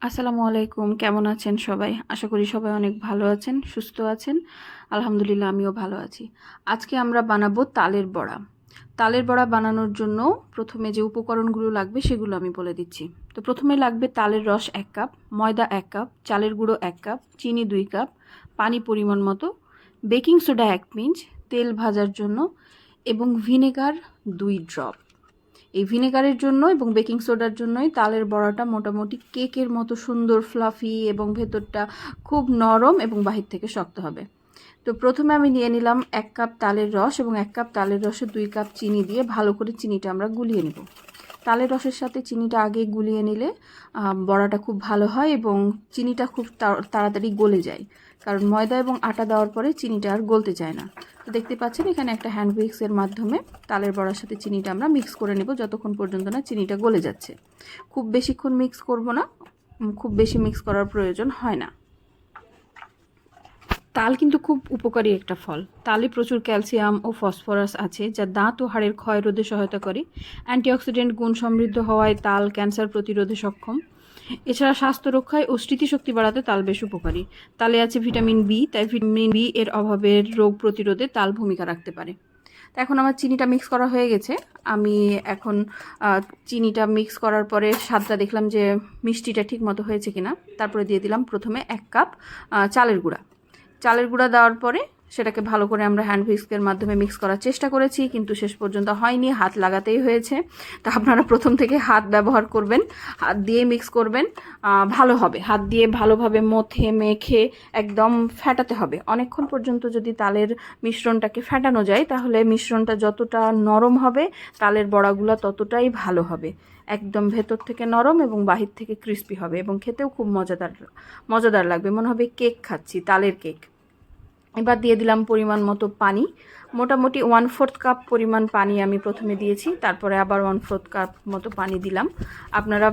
আসসালামু আলাইকুম, কেমন আছেন সবাই? আশা করি সবাই অনেক ভালো আছেন, সুস্থ আছেন। আলহামদুলিল্লাহ আমিও ভালো আছি। আজকে আমরা বানাবো তালের বড়া। তালের বড়া বানানোর জন্য প্রথমে যে উপকরণগুলো লাগবে সেগুলো আমি বলে দিচ্ছি। তো প্রথমে লাগবে তালের রস 1 কাপ, ময়দা 1 কাপ, চালের গুঁড়ো 1 কাপ, চিনি 2 কাপ, পানি পরিমাণ মতো, বেকিং সোডা 1 পিঞ্চ, তেল ভাজার জন্য এবং ভিনেগার 2 ড্রপ। এই ভিনেগারের জন্য এবং বেকিং সোডার জন্যই তালের বড়াটা মোটামুটি কেকের মতো সুন্দর ফ্লাফি এবং ভেতরটা খুব নরম এবং বাহির থেকে শক্ত হবে। তো প্রথমে আমি নিয়ে নিলাম 1 কাপ তালের রস এবং 1 কাপ তালের রসে 2 কাপ চিনি দিয়ে ভালো করে চিনিটা আমরা গুলিয়ে নেব। তালের রসের সাথে চিনিটা আগে গুলিয়ে নিলে বড়াটা খুব ভালো হয় এবং চিনিটা খুব তাড়াতাড়ি গলে যায়, কারণ ময়দা এবং আটা দেওয়ার পরে চিনিটা আর গলতে চায় না। তো দেখতে পাচ্ছেন এখানে একটা হ্যান্ড উইক্সের মাধ্যমে তালের বড়ার সাথে চিনিটা আমরা মিক্স করে নেব যতক্ষণ পর্যন্ত না চিনিটা গলে যাচ্ছে। খুব বেশিক্ষণ মিক্স করব না, খুব বেশি মিক্স করার প্রয়োজন হয় না। তাল কিন্তু খুব উপকারী একটা ফল। তালে প্রচুর ক্যালসিয়াম ও ফসফরাস আছে, যা দাঁত ও হাড়ের ক্ষয় রোধে সহায়তা করে। অ্যান্টিঅক্সিডেন্ট গুণ সমৃদ্ধ হওয়ায় তাল ক্যান্সার প্রতিরোধে সক্ষম। এছাড়া স্বাস্থ্য রক্ষায় ও স্মৃতিশক্তি বাড়াতে তাল বেশ উপকারী। তালে আছে ভিটামিন বি, তাই ভিটামিন বি এর অভাবের রোগ প্রতিরোধে তাল ভূমিকা রাখতে পারে। তো এখন আমার চিনিটা মিক্স করা হয়ে গেছে। আমি এখন চিনিটা মিক্স করার পরে স্বাদটা দেখলাম যে মিষ্টিটা ঠিক মতো হয়েছে কিনা। তারপরে দিয়ে দিলাম প্রথমে 1 কাপ চালের গুঁড়া। চালের গুঁড়া দেওয়ার পরে সেটাকে ভালো করে আমরা হ্যান্ড হুইস্কের মাধ্যমে মিক্স করার চেষ্টা করেছি, কিন্তু শেষ পর্যন্ত হয়নি, হাত লাগাতেই হয়েছে। তো আপনারা প্রথম থেকে হাত ব্যবহার করবেন, হাত দিয়ে মিক্স করবেন, ভালো হবে। হাত দিয়ে ভালোভাবে মথে মেখে একদম ফেটাতে হবে অনেকক্ষণ পর্যন্ত। যদি তালের মিশ্রণটাকে ফেটানো যায় তাহলে মিশ্রণটা যতটা নরম হবে তালের বড়াগুলো ততটাই ভালো হবে। একদম ভেতর থেকে নরম এবং বাহির থেকে ক্রিস্পি হবে এবং খেতেও খুব মজাদার লাগবে, মনে হবে কেক খাচ্ছি, তালের কেক। এবার দিয়ে দিলাম পরিমাণ মতো পানি। মোটামুটি 1/4 কাপ পরিমাণ পানি আমি প্রথমে দিয়েছি, তারপরে আবার 1/4 কাপ মতো পানি দিলাম। আপনারা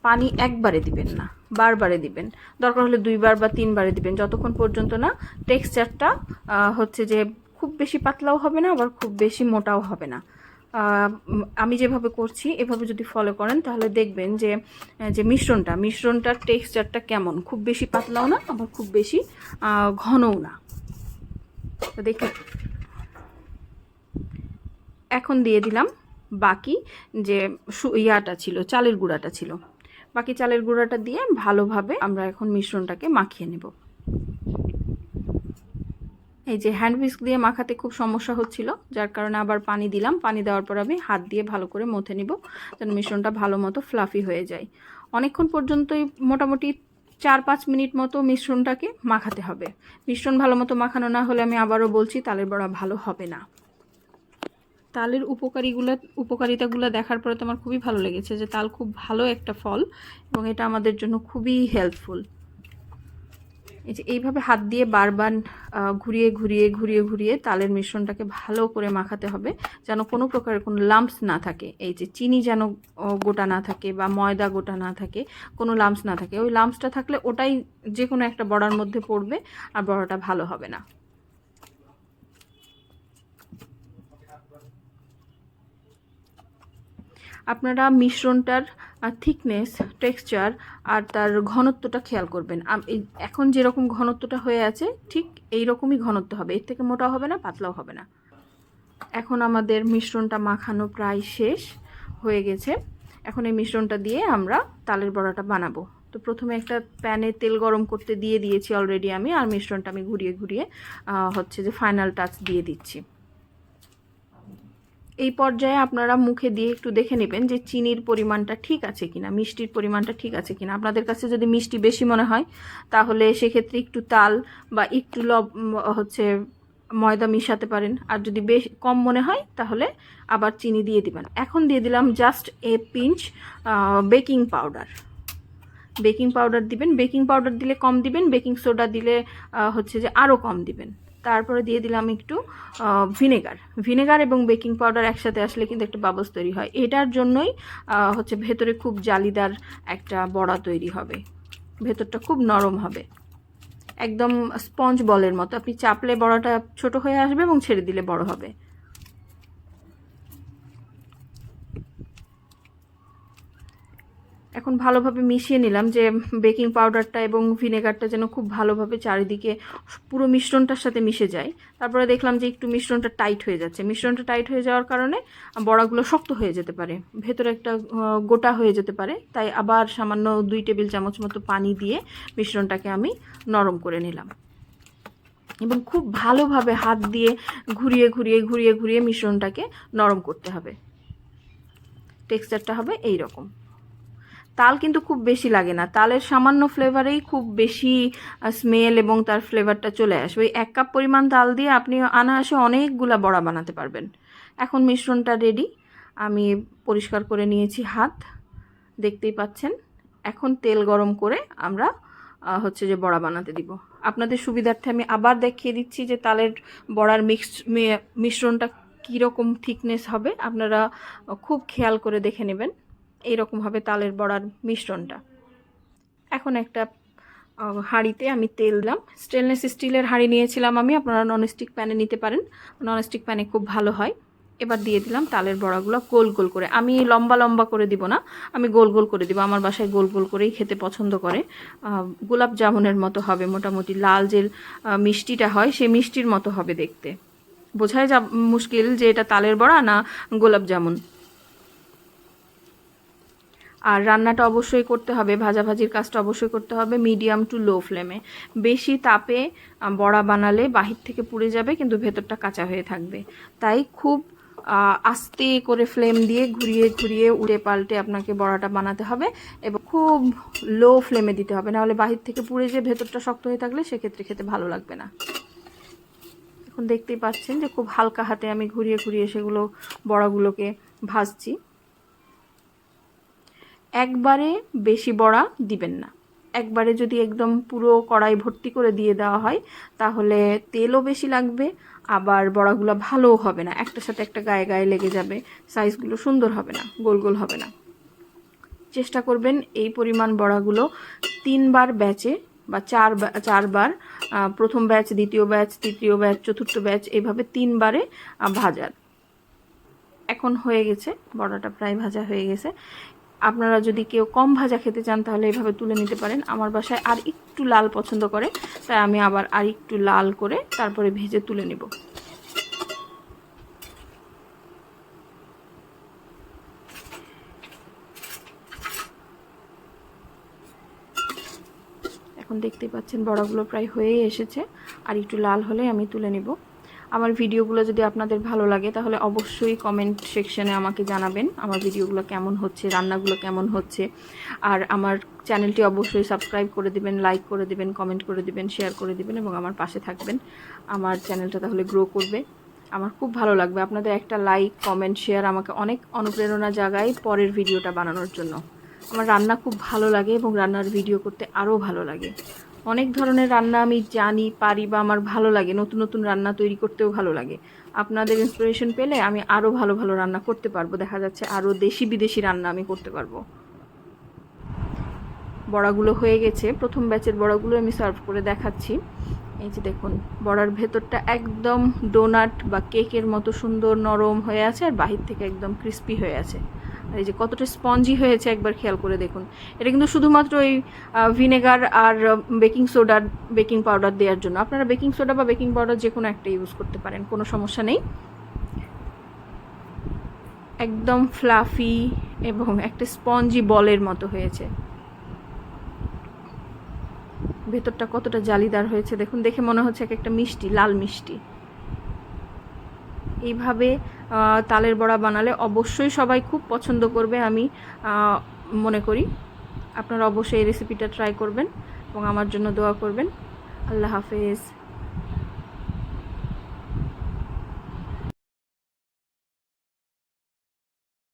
পানি একবারে দিবেন না, বারবারে দিবেন। দরকার হলে 2 বার বা 3 বারে দিবেন, যতক্ষণ পর্যন্ত না টেক্সচারটা হচ্ছে যে খুব বেশি পাতলাও হবে না আবার খুব বেশি মোটাও হবে না। আমি যেভাবে করছি এভাবে যদি ফলো করেন তাহলে দেখবেন যে যে মিশ্রণটার টেক্সচারটা কেমন, খুব বেশি পাতলাও না আবার খুব বেশি ঘনও না। তো দেখে এখন দিয়ে দিলাম বাকি যে ইয়াটা ছিল, চালের গুঁড়াটা ছিল। বাকি চালের গুঁড়াটা দিয়ে ভালোভাবে আমরা এখন মিশ্রণটাকে মাখিয়ে নেব। এই যে হ্যান্ড হুইস্ক দিয়ে মাখাতে খুব সমস্যা হচ্ছিল, যার কারণে আবার পানি দিলাম। পানি দেওয়ার পর আমি হাত দিয়ে ভালো করে মথে নিব যেন মিশ্রণটা ভালো মতো ফ্লাফি হয়ে যায়। অনেকক্ষণ পর্যন্তই, মোটামুটি 4-5 মিনিট মতো মিশ্রণটাকে মাখাতে হবে। মিশ্রণ ভালো মতো মাখানো না হলে আমি আবারও বলছি তালের বড়া ভালো হবে না। তালের উপকারিতাগুলো দেখার পরে তো আমার খুবই ভালো লেগেছে যে তাল খুব ভালো একটা ফল এবং এটা আমাদের জন্য খুবই হেল্পফুল। এই যে এইভাবে হাত দিয়ে বারবার ঘুরিয়ে তালের মিশ্রণটাকে ভালো করে মাখাতে হবে যেন কোনো প্রকারের কোনো লাম্পস না থাকে। এই যে চিনি যেন গোটা না থাকে বা ময়দা গোটা না থাকে, কোনো লাম্পস না থাকে। ওই লাম্পসটা থাকলে ওটাই যে কোনো একটা বড়ার মধ্যে পড়বে আর বড়াটা ভালো হবে না। আপনারা মিশ্রণটার থিকনেস, টেক্সচার আর তার ঘনত্বটা খেয়াল করবেন। এখন যেরকম ঘনত্বটা হয়ে আছে ঠিক এই রকমই ঘনত্ব হবে, এর থেকে মোটাও হবে না পাতলাও হবে না। এখন আমাদের মিশ্রণটা মাখানো প্রায় শেষ হয়ে গেছে। এখন এই মিশ্রণটা দিয়ে আমরা তালের বড়াটা বানাবো। তো প্রথমে একটা প্যানে তেল গরম করতে দিয়ে দিয়েছি অলরেডি আমি, আর মিশ্রণটা আমি ঘুরিয়ে হচ্ছে যে ফাইনাল টাচ দিয়ে দিচ্ছি। এই পর্যায়ে আপনারা মুখে দিয়ে একটু দেখে নেবেন যে চিনির পরিমাণটা ঠিক আছে কিনা, মিষ্টির পরিমাণটা ঠিক আছে কিনা। আপনাদের কাছে যদি মিষ্টি বেশি মনে হয় তাহলে সেক্ষেত্রে একটু তাল বা একটু হচ্ছে ময়দা মিশাতে পারেন, আর যদি বেশ কম মনে হয় তাহলে আবার চিনি দিয়ে দিবেন। এখন দিয়ে দিলাম just pinch baking powder. Baking powder দিবেন, বেকিং পাউডার দিলে কম দিবেন, বেকিং সোডা দিলে হচ্ছে যে আরও কম দিবেন। তারপরে দিয়ে দিলাম একটু ভিনেগার এবং বেকিং পাউডার একসাথে আসলে কিন্তু একটা বাবলস তৈরি হয়। এটার জন্যই হচ্ছে ভেতরে খুব জালিদার একটা বড়া তৈরি হবে, ভেতরটা খুব নরম হবে, একদম স্পঞ্জ বলের মতো। আপনি চাপলে বড়াটা ছোট হয়ে আসবে এবং ছেড়ে দিলে বড় হবে। এখন ভালোভাবে মিশিয়ে নিলাম যে বেকিং পাউডারটা এবং ভিনেগারটা যেন খুব ভালোভাবে চারিদিকে পুরো মিশ্রণটার সাথে মিশে যায়। তারপরে দেখলাম যে একটু মিশ্রণটা টাইট হয়ে যাচ্ছে। মিশ্রণটা টাইট হয়ে যাওয়ার কারণে বড়াগুলো শক্ত হয়ে যেতে পারে, ভেতরে একটা গোটা হয়ে যেতে পারে। তাই আবার সামান্য 2 টেবিল চামচ মতো পানি দিয়ে মিশ্রণটাকে আমি নরম করে নিলাম এবং খুব ভালোভাবে হাত দিয়ে ঘুরিয়ে ঘুরিয়ে ঘুরিয়ে ঘুরিয়ে মিশ্রণটাকে নরম করতে হবে। টেক্সচারটা হবে এই রকম। তাল কিন্তু খুব বেশি লাগে না, তালের সামান্য ফ্লেভারেই খুব বেশি স্মেল এবং তার ফ্লেভারটা চলে আসে। ওই 1 কাপ পরিমাণ তাল দিয়ে আপনি অনায়াসে অনেকগুলা বড়া বানাতে পারবেন। এখন মিশ্রণটা রেডি, আমি পরিষ্কার করে নিয়েছি হাত, দেখতেই পাচ্ছেন। এখন তেল গরম করে আমরা হচ্ছে যে বড়া বানাতে দিব। আপনাদের সুবিধার্থে আমি আবার দেখিয়ে দিচ্ছি যে তালের বড়ার মিশ্রণটা কীরকম থিকনেস হবে, আপনারা খুব খেয়াল করে দেখে নেবেন। এইরকম হবে তালের বড়ার মিশ্রণটা। এখন একটা হাঁড়িতে আমি তেল দিলাম। স্টেনলেস স্টিলের হাঁড়ি নিয়েছিলাম আমি, আপনারা ননস্টিক প্যানে নিতে পারেন, ননস্টিক প্যানে খুব ভালো হয়। এবার দিয়ে দিলাম তালের বড়াগুলো গোল গোল করে। আমি লম্বা লম্বা করে দিব না, আমি গোল গোল করে দিব। আমার বাসায় গোল গোল করেই খেতে পছন্দ করে। গোলাপ জামুনের মতো হবে, মোটামুটি লাল যে মিষ্টিটা হয় সেই মিষ্টির মতো হবে দেখতে। বোঝাই যা মুশকিল যে এটা তালের বড়া না গোলাপ জামুন। আর রান্নাটা অবশ্যই করতে হবে, ভাজাভাজির কাজটা অবশ্যই করতে হবে মিডিয়াম টু লো ফ্লেমে। বেশি তাপে বড়া বানালে বাহির থেকে পুড়ে যাবে কিন্তু ভেতরটা কাঁচা হয়ে থাকবে। তাই খুব আস্তে করে ফ্লেম দিয়ে ঘুরিয়ে ঘুরিয়ে উল্টে পাল্টে আপনাকে বড়াটা বানাতে হবে এবং খুব লো ফ্লেমে দিতে হবে, নাহলে বাহির থেকে পুড়ে যেয়ে ভেতরটা শক্ত হয়ে থাকলে সেক্ষেত্রে খেতে ভালো লাগবে না। এখন দেখতেই পাচ্ছেন যে খুব হালকা হাতে আমি ঘুরিয়ে ঘুরিয়ে সেগুলো বড়াগুলোকে ভাজছি। একবারে বেশি বড়া দিবেন না। একবারে যদি একদম পুরো কড়াই ভর্তি করে দিয়ে দেওয়া হয় তাহলে তেলও বেশি লাগবে, আবার বড়াগুলো ভালোও হবে না, একটার সাথে একটা গায়ে গায়ে লেগে যাবে, সাইজগুলো সুন্দর হবে না, গোল গোল হবে না। চেষ্টা করবেন এই পরিমাণ বড়াগুলো 3 বার ব্যাচে বা 4 বার, প্রথম ব্যাচ, দ্বিতীয় ব্যাচ, তৃতীয় ব্যাচ, চতুর্থ ব্যাচ, এইভাবে 3 বারে ভাজার। এখন হয়ে গেছে, বড়াটা প্রায় ভাজা হয়ে গেছে। আপনারা যদি কেউ কম ভাজা খেতে চান তাহলে এইভাবে তুলে নিতে পারেন। আমার বাসায় আর একটু লাল পছন্দ করে, তাই আমি আবার আর একটু লাল করে তারপরে ভেজে তুলে নেব। এখন দেখতেই পাচ্ছেন বড়াগুলো প্রায় হয়েই এসেছে, আর একটু লাল হলে আমি তুলে নেব। আমার ভিডিওগুলো যদি আপনাদের ভালো লাগে তাহলে অবশ্যই কমেন্ট সেকশনে আমাকে জানাবেন আমার ভিডিওগুলো কেমন হচ্ছে, রান্নাগুলো কেমন হচ্ছে। আর আমার চ্যানেলটি অবশ্যই সাবস্ক্রাইব করে দিবেন, লাইক করে দিবেন, কমেন্ট করে দিবেন, শেয়ার করে দিবেন এবং আমার পাশে থাকবেন। আমার চ্যানেলটা তাহলে গ্রো করবে, আমার খুব ভালো লাগবে। আপনাদের একটা লাইক, কমেন্ট, শেয়ার আমাকে অনেক অনুপ্রেরণা জাগায় পরের ভিডিওটা বানানোর জন্য। আমার রান্না খুব ভালো লাগে এবং রান্নার ভিডিও করতে আরও ভালো লাগে। অনেক ধরনের রান্না আমি জানি, পারি বা আমার ভালো লাগে, নতুন নতুন রান্না তৈরি করতেও ভালো লাগে। আপনাদের ইন্সপিরেশন পেলে আমি আরও ভালো ভালো রান্না করতে পারবো, দেখা যাচ্ছে আরও দেশি বিদেশি রান্না আমি করতে পারবো। বড়াগুলো হয়ে গেছে, প্রথম ব্যাচের বড়াগুলো আমি সার্ভ করে দেখাচ্ছি। এই যে দেখুন, বড়ার ভেতরটা একদম ডোনাট বা কেকের মতো সুন্দর নরম হয়ে আছে, আর বাহির থেকে একদম ক্রিস্পি হয়ে আছে। আর এই যে কতটা স্পঞ্জি হয়েছে একবার খেয়াল করে দেখুন। এটা কিন্তু শুধুমাত্র এই ভিনেগার আর বেকিং পাউডার দেওয়ার জন্য। আপনারা বেকিং সোডা বা বেকিং পাউডার যে কোনো একটা ইউজ করতে পারেন, কোনো সমস্যা নেই। একদম ফ্লাফি এবং একটা স্পঞ্জি বলের মতো হয়েছে। ভেতরটা কতটা জালিদার হয়েছে দেখুন, দেখে মনে হচ্ছে একটা মিষ্টি, লাল মিষ্টি। এইভাবে তালের বড়া বানালে অবশ্যই সবাই খুব পছন্দ করবে আমি মনে করি। আপনারা অবশ্যই এই রেসিপিটা ট্রাই করবেন এবং আমার জন্য দোয়া করবেন। আল্লাহ হাফেজ।